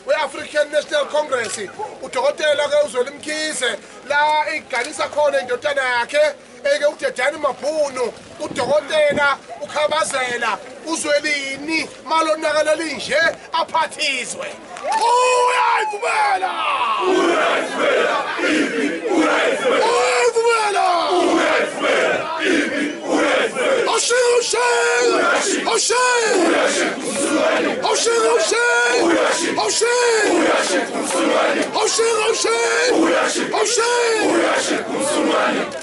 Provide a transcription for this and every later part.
we-African National Congress udokotela ke uZweli Mkhize la igalisa khona indodana yakhe uDedani Mabhunu udokotela ukhabazela uZwelini malonakala linje aphathizwe uyayivumela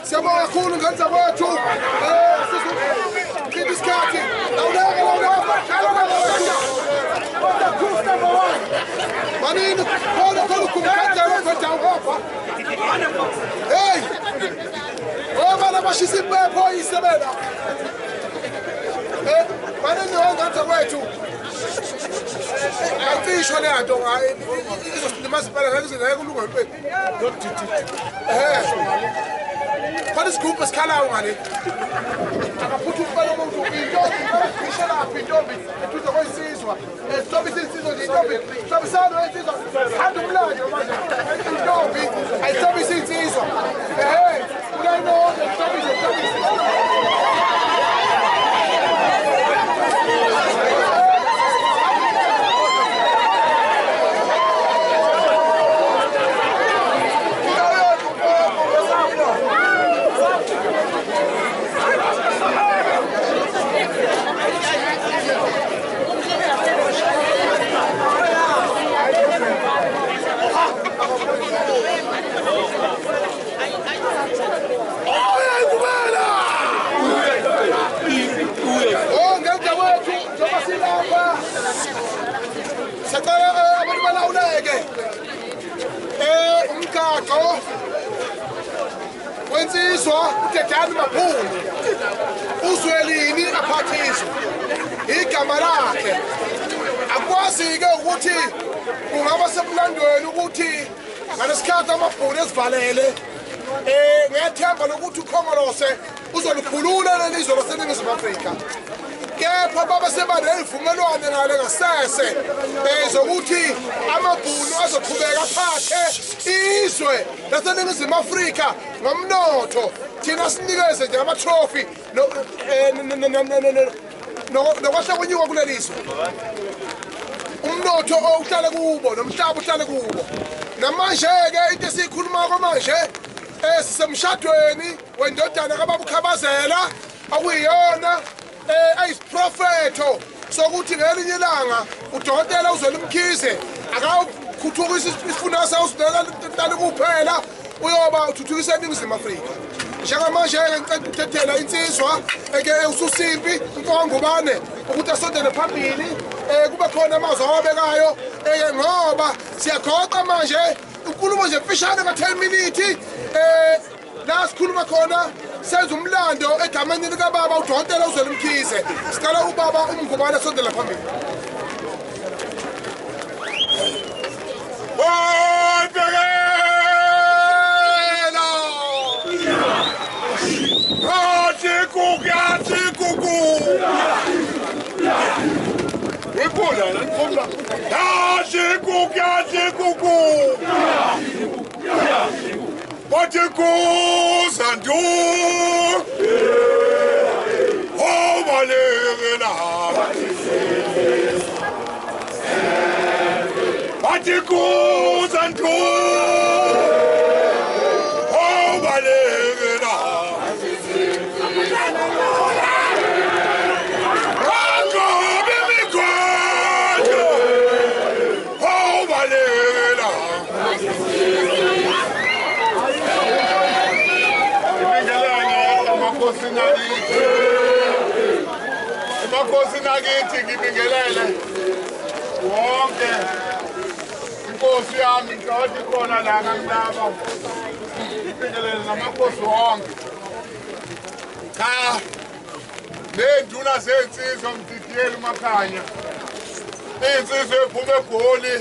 Siyabonga kakhulu ngenza kwethu isikhathi manini khona hey obana bashisa impepho isebela manini ngenza kwethu ayifisho le nto izosindimasipala ngeke kulunga impepho What is group escalayo ngale? Akaphutha ukubala umuntu intombi, ishela apha intombi, ethuza kwesizwa. Stop isizwe intombi. Stop isalo esizwa. Handa umlando manje. Intombi, ayistop isizwa. Ulano, stop isizwa. Umgaqo wensizwa uDedani Mabhunu uZwelini aphathizwe igama lakhe akwazi-ke ukuthi kungaba semlandweni ukuthi ngalesikhathi amabhunu esivalele ngethemba lokuthi uKhongolose uzolikhulula lelizwe laseNingizimu Afrika kepha baba sebanelivumelwane ngale ngasese zokuthi amabhunu azoqhubeka aphathe izwe laseNingizimu Afrika ngomnotho thina sinikeze nje ama-trophy nokwahla kwenyuka kulelizwe umnotho uhlale kubo nomhlaba uhlale kubo namanje-ke into esiyikhulumako manje sisemshadweni wendodana kababa uKhabazela okuyiyona ayisiprofetho sokuthi ngelinye ilanga udokotela uZweli Mkhize akawukhuthukisa isifunda sawo sidala kuphela uyoba uthuthukisa eNingizimu Afrika njengamanje-ke ngicela ukuthethela insizwa uSusimpi uMfowangubane ukuthi asondele phambili kube khona amazwi awabekayo ngoba siyagoqa manje unkulumo nje mfishane ka-10 minutes la sikhuluma khona senza umlando egameni likababa uDokotela uZweli Mkhize. Sicela ubaba uMngubane sondela phambili. Inkosi nakithi ngibingelele wonke inkosi yami ngiqothi khona la ngilapha ngibingelele namakhosi wonke cha nenduna sensizwa mdidiyela uMakhanya insizwe ephuma eGoli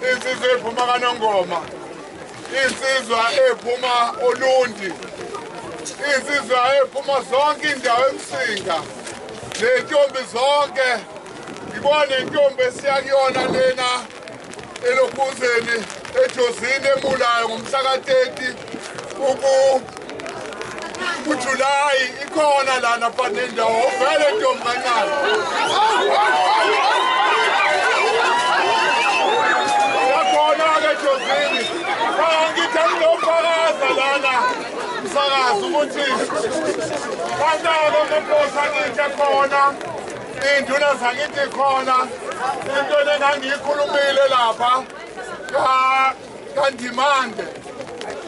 insizwe ephuma kaNongoma insizwa ephuma Olundi insizwa ephuma zonke indawo eMsinga nentombi zonke ngibona intombi esiyakuyona lena elokhuzeni ejozini emulayo ngomhla ka-30 uJulayi ikhona lana phana nendawo vele ntombi kancane yakhona-ke ejozini ngithi angizofakaza lana msakazi ukuthi kanjalo ngeposa ngithi khona induna zangithi khona into engangiyikhulumile lapha kaNdimande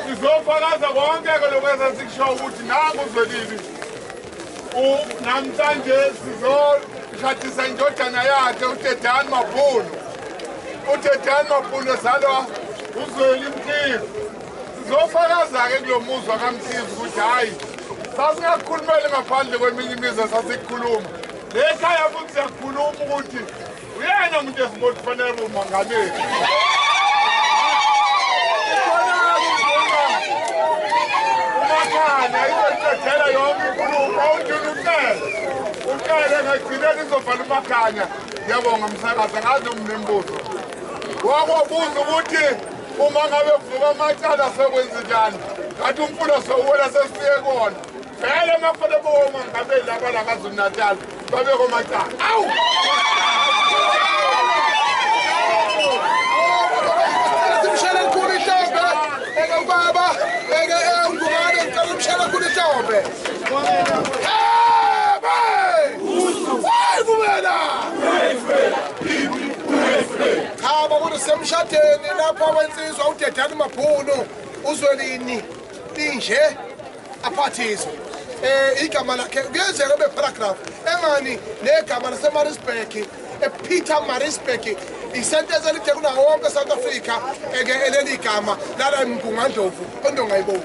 sizofakaza konke-ke lokhu esasikusho ukuthi nangu uZwelile namhlanje sizoshadisa indodana yakhe uTedani Mabhunu uTedani Mabhunu ezalwa uZweli Mkhize sizofakaza-ke kulo muzwa kaMkhize ukuthi hhayi sasingakukhulumeli ngaphandle kweminye imizwa sasikukhuluma lekhaya futhi siyakhuluma ukuthi uyena umuntu esibona kufanele bumongameli uMakhanya izoyiqedela yonke inkulumo ucele ngagcineni izovala uMakhanya ngiyabonga msakazi angazi umnembuzo wakobuza ukuthi uma ngabe kuvuka amacala sekwenza njani kanti umfulo sowuwela sesifike kona vele makufane bomongameli laba la KwaZulu-Natal babekho amacala awu simshela likhulu ihlombe ubaba ungubane ngicela umshela likhulu ihlombe cha bakuthi semshadeni lapho wensizwa uTedani Mabhunu uZwelini inje aphathiswa igama lakhe kuyenzeka beparagraph engani negama laseMaritzburg ePeter Maritzburg isentence elide kunawo wonke South Africa eleli gama lala eMgungandlovu ondongayiboni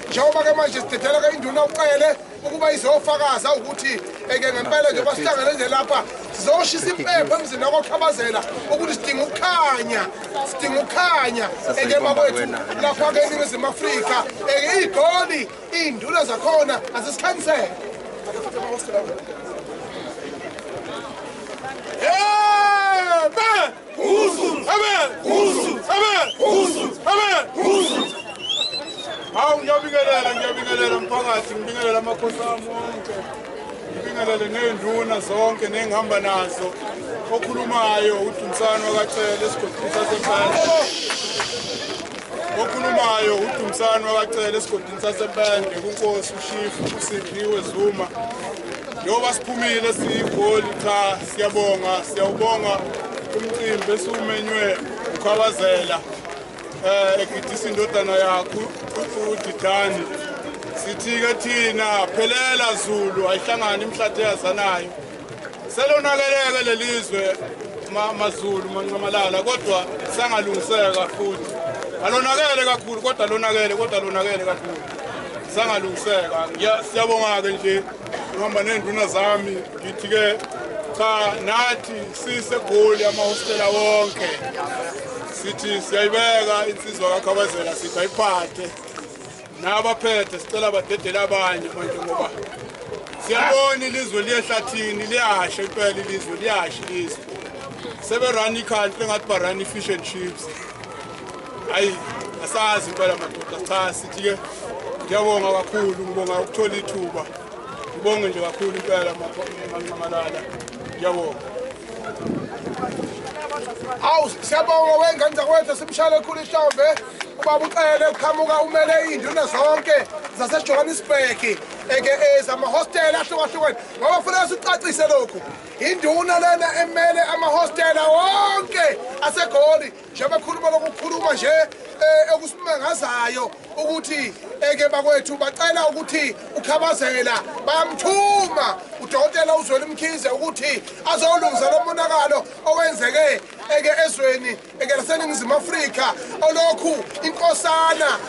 njengoba-ke manje sidedela ke induna ucele ukuba izofakaza ukuthi ngempela nje basihlangane nje lapha sizoshisa impepho emzini wakwakhabazela ukuthi sidinga ukukhanya bakwethu lapha-ke eNingizimu Afrika iGoli iy'nduna zakhona azisikhanyisele hawu ngiyabingelela mphakathi ngibingelela amakhosi ami wonke ngibingelele ney'nduna zonke nengihamba nazo okhulumayo uDumisani wakacele esigodini sasempende okhulumayo uDumisani wakacele esigodini sasempende kunkosi ushifu uSiphiwe Zuma njengoba siphumile siyiGoli cha siyawubonga umcimbi esiwumenywe uKhabazela egidisa indodana yakho uDidani sithi-ke thina phelela Zulu ayihlangani imhlathi eyazanayo selonakeleke lelizwe maZulu mancamalala kodwa sangalungiseka futhi alonakele kakhulu kodwa lonakele kakhulu sangalungiseka siyabonga ke nje uhamba nenduna zami ngithi ke cha nathi sisegoli amahostela wonke sithi siyayibeka insizwa kaKhabazela sithi ayiphathe nabaphethe sicela badedela abanye manje ngoba siyabona ilizwe liyehlathini liyasha impela ilizwe liyasha ilizwe seberani country ngathi barani fish and chips ayi asazi impela madoda cha sithi ke ngiyabonga kakhulu ngibonga ukuthola ithuba ngibonge nje kakhulu impela Malala ngiyabonga Awu siyabonga wengenza kwethu simshale ekhulu ihlombe ubaba ucele uqhamuka umele induna zonke zaseJohannesburg ezama hostel ahlukahlukene ngoba kufanele sicacise lokho induna lena emele ama hostel wonke asegoli njengoba khuluma lokukhuluma nje okusimangazayo ukuthi bakwethu bacela ukuthi uKhabazela bayamthuma udokotela uZweli Mkhize ukuthi azolungisa lo monakalo owenzeke ezweni laseNingizimu Afrika olokhu inkosana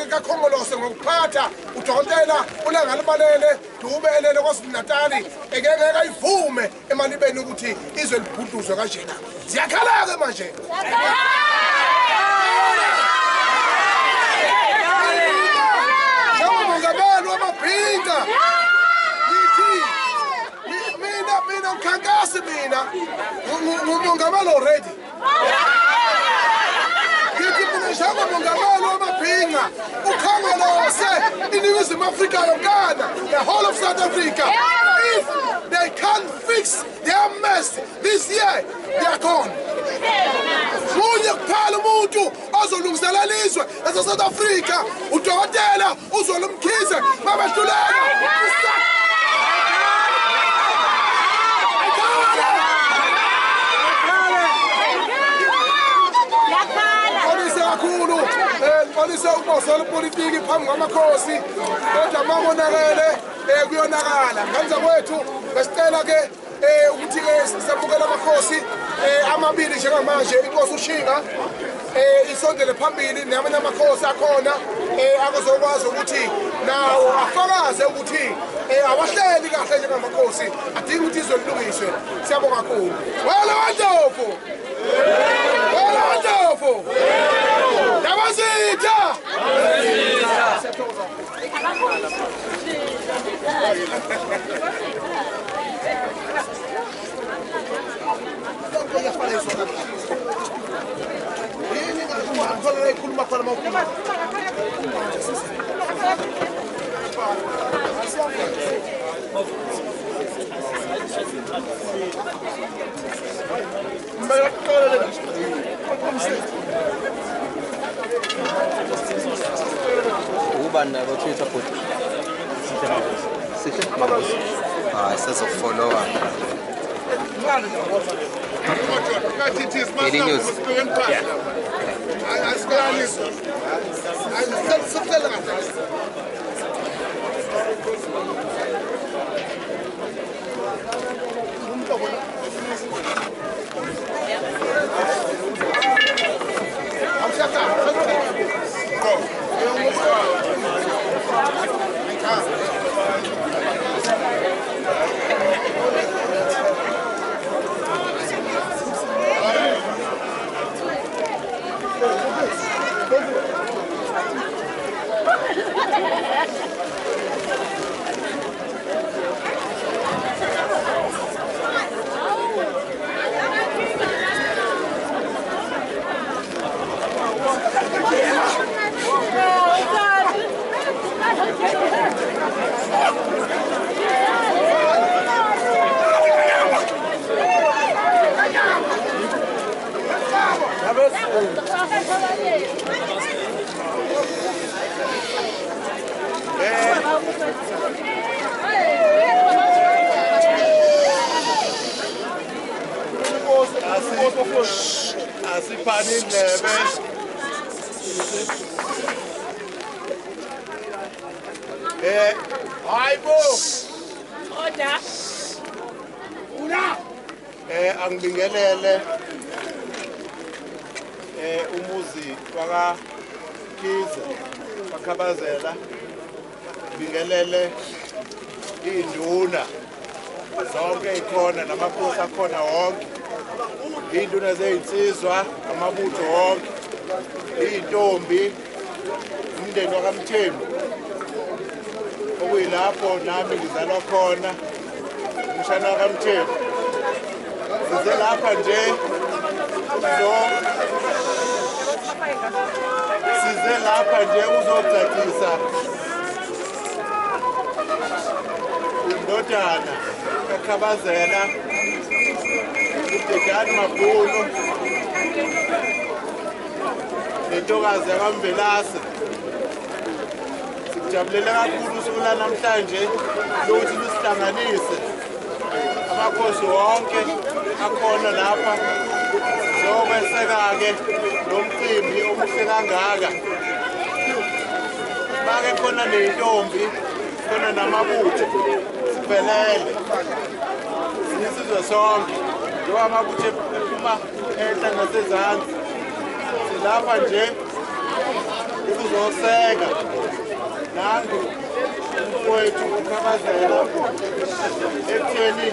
kaKhongolose ngokuphatha udokotela uLangalibalele Dube elele kwaZulu-Natal ngeke ayivume emalibeni ukuthi izwe libhuduzwe kanjena siyakhala ke manje Pinga mina mkhankasi mina ngumongameli already ngithi mina njalo mongameli wamabhinga uKhongolose iNingizimu Afrika yonkana the whole of South Africa if they can't fix their mess this year they are gone Munye kuphela umuntu ozolungisela lizwe laseSouth Africa udokotela uZweli Mkhize babehlulela kakhulu ngixolise ukubosela upolitiki phambi kwamakhosi kodwa mamonakele kuyonakala ngenza kwethu besicela ke ukuthi sisabukela amakhosi amabili njengamanje inkosi uShinga isondele phambili namanye amakhosi akhona akuzokwazi ukuthi nawo afakaze ukuthi awahleli kahle njengamakhosi adinga ukuthi izwe lilungiswe siyabonga kakhulu wala wandofo Yabazitha Ubani abathetha futhi sihle mabuzi sizofollowa Daily News Asipani indlebe hayibo Order. Angibingelele umuzi waka Khize waKhabazela sibingelele induna zonke ikhona namakhosi akhona wonke induna zeyinsizwa amabutho wonke intombi umndeni wakaMthembu okuyilapho nami ngizalwa khona umshana wakaMthembu size lapha nje uzocacisa indodana kaKhabazela uDedani Mabhunu nentokazi yakaMvelase. Sijabulele kakhulu usuku lanamhlanje lokuthi lusihlanganise amakhosi wonke akhona lapha zokweseka-ke lo mcimbi omuhle kangaka. Bake khona ney'ntombi khona namabutho siphelele sinisizwe sonke njengoba amabutho ephuma enhla nasezansi silapha nje ukuzoseka nangu umfowethu uKhabazela ekutheni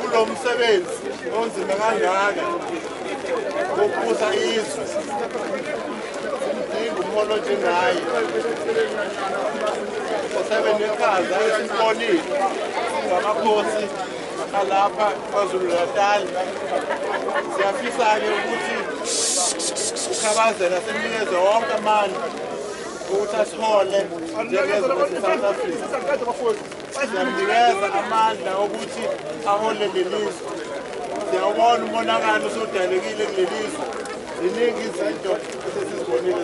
kulo msebenzi onzima kangaka wokubusa izwe simdinga umholo njengaye osebenza eqhaza esimbonile ngamakhosi alapha KwaZulu-Natal. Siyafisa-ke ukuthi uKhabazela simnikeze wonke amandla ukuthi asihole njengezwe South Africa. Siyamnikeza amandla ukuthi ahole lelizwe. Siyawubona umonakalo usudalekile kulelizwe. Ziningi izinto esesizibonile.